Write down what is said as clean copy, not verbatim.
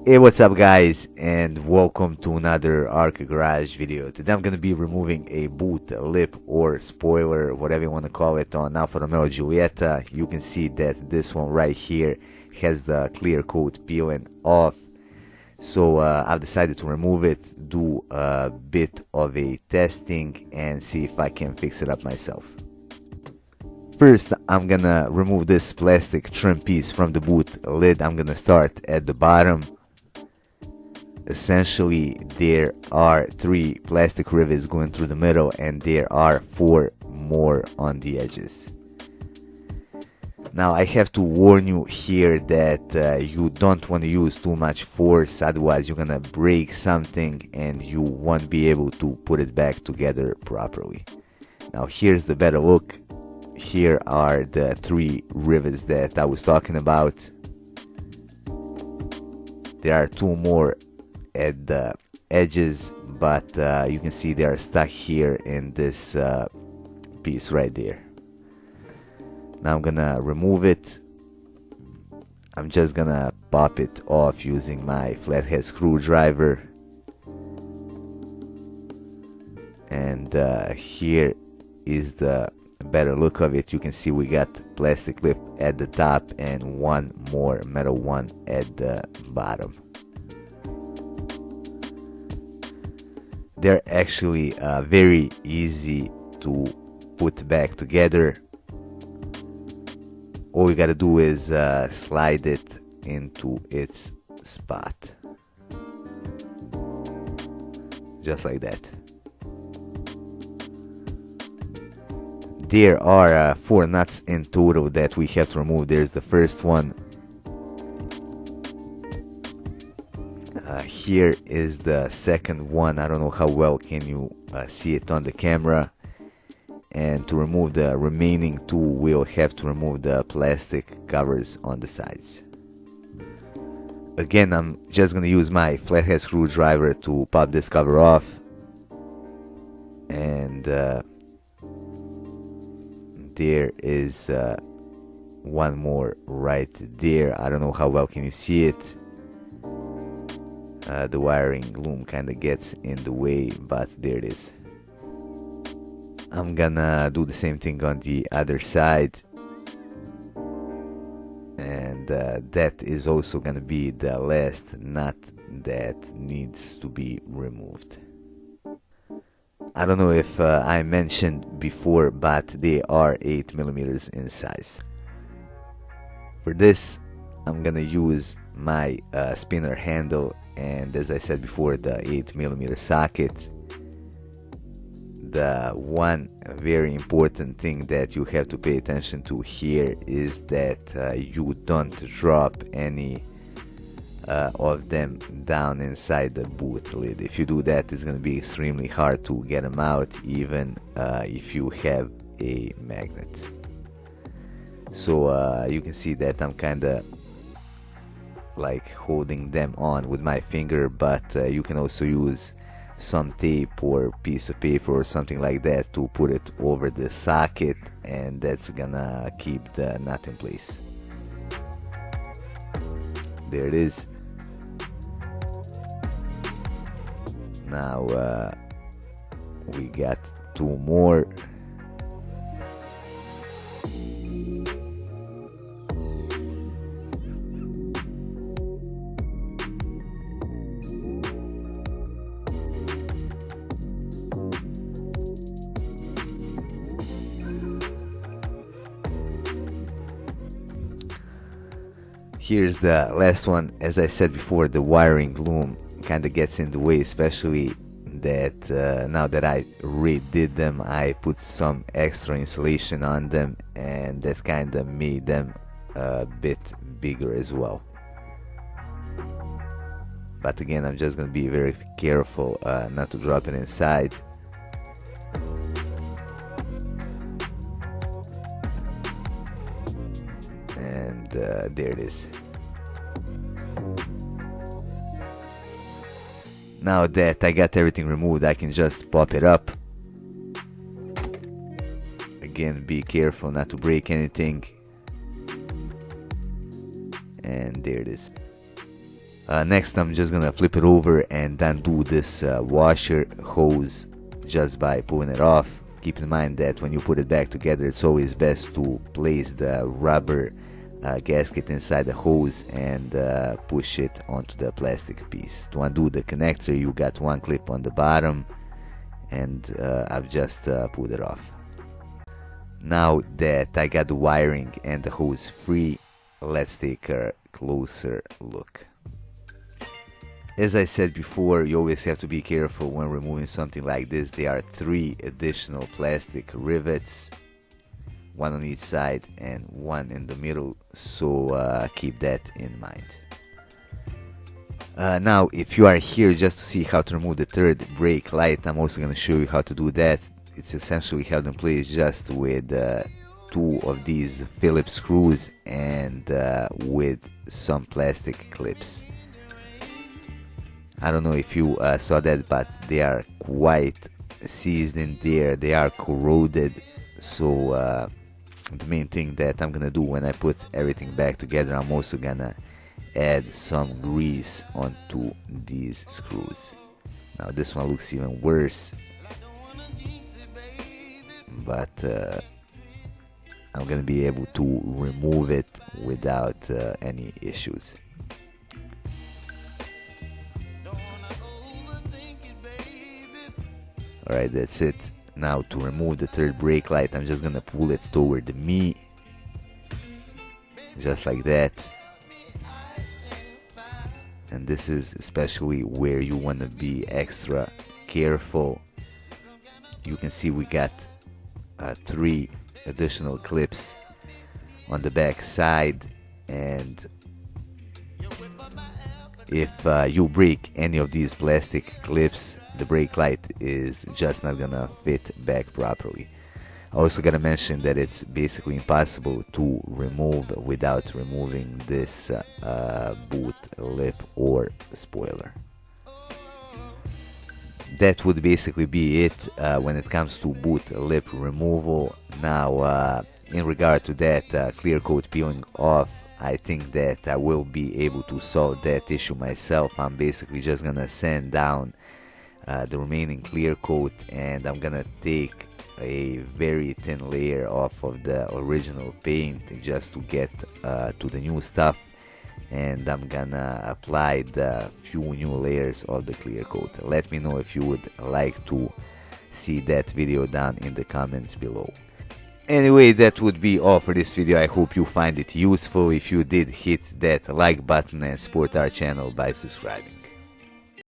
Hey, what's up guys, and welcome to another Arca Garage video. Today I'm gonna be removing a boot, a lip, or spoiler, whatever you want to call it, on Alfa Giulietta. You can see that this one right here has the clear coat peeling off. So I've decided to remove it, do a bit of a testing, and see if I can fix it up myself. First, I'm gonna remove this plastic trim piece from the boot lid. I'm gonna start at the bottom. Essentially, there are 3 plastic rivets going through the middle, and there are 4 more on the edges. Now, I have to warn you here that you don't want to use too much force, otherwise you're gonna break something and you won't be able to put it back together properly. Now, here's the better look. Here are the 3 rivets that I was talking about. There are 2 more at the edges, but you can see they are stuck here in this piece right there. Now I'm gonna remove it. I'm just gonna pop it off using my flathead screwdriver, and here is the better look of it. You can see we got plastic lip at the top and 1 more metal one at the bottom. They're actually very easy to put back together. All you gotta do is slide it into its spot, just like that. There are 4 nuts in total that we have to remove. There's the first one. Here is the second one. I don't know how well can you see it on the camera. And to remove the remaining 2, we'll have to remove the plastic covers on the sides. Again, I'm just gonna use my flathead screwdriver to pop this cover off. And there is 1 more right there. I don't know how well can you see it. The wiring loom kinda gets in the way, but there it is. I'm gonna do the same thing on the other side, and that is also gonna be the last nut that needs to be removed. I don't know if I mentioned before, but they are 8 millimeters in size. For this, I'm gonna use my spinner handle, and as I said before, the 8 millimeter socket. The one very important thing that you have to pay attention to here is that you don't drop any of them down inside the boot lid. If you do that, it's going to be extremely hard to get them out, even if you have a magnet. So you can see that I'm kind of like holding them on with my finger, but you can also use some tape or piece of paper or something like that to put it over the socket, and that's gonna keep the nut in place. There it is. Now we got 2 more. Here's the last one. As I said before, the wiring loom kind of gets in the way, especially that now that I redid them, I put some extra insulation on them, and that kind of made them a bit bigger as well. But again, I'm just going to be very careful not to drop it inside. And there it is. Now that I got everything removed, I can just pop it up. Again, be careful not to break anything. And there it is. Next, I'm just gonna flip it over and undo this washer hose just by pulling it off. Keep in mind that when you put it back together, it's always best to place the rubber gasket inside the hose and push it onto the plastic piece. To undo the connector, you got one clip on the bottom, and I've just pulled it off. Now that I got the wiring and the hose free, let's take a closer look. As I said before, you always have to be careful when removing something like this. There are 3 additional plastic rivets, one on each side and one in the middle, so keep that in mind. Now, if you are here just to see how to remove the third brake light, I'm also going to show you how to do that. It's essentially held in place just with 2 of these Phillips screws and with some plastic clips. I don't know if you saw that, but they are quite seized in there. They are corroded. So the main thing that I'm gonna do when I put everything back together, I'm also gonna add some grease onto these screws. Now this one looks even worse, but I'm gonna be able to remove it without any issues. Alright, that's it. Now to remove the third brake light, I'm just gonna pull it toward me, just like that. And this is especially where you wanna be extra careful. You can see we got 3 additional clips on the back side, and if you break any of these plastic clips, the brake light is just not gonna fit back properly. I also gotta mention that it's basically impossible to remove without removing this boot lip or spoiler. That would basically be it when it comes to boot lip removal. Now, in regard to that clear coat peeling off, I think that I will be able to solve that issue myself. I'm basically just gonna sand down the remaining clear coat, and I'm gonna take a very thin layer off of the original paint just to get to the new stuff, and I'm gonna apply the few new layers of the clear coat. Let me know if you would like to see that video down in the comments below. Anyway, that would be all for this video. I hope you find it useful. If you did, hit that like button and support our channel by subscribing.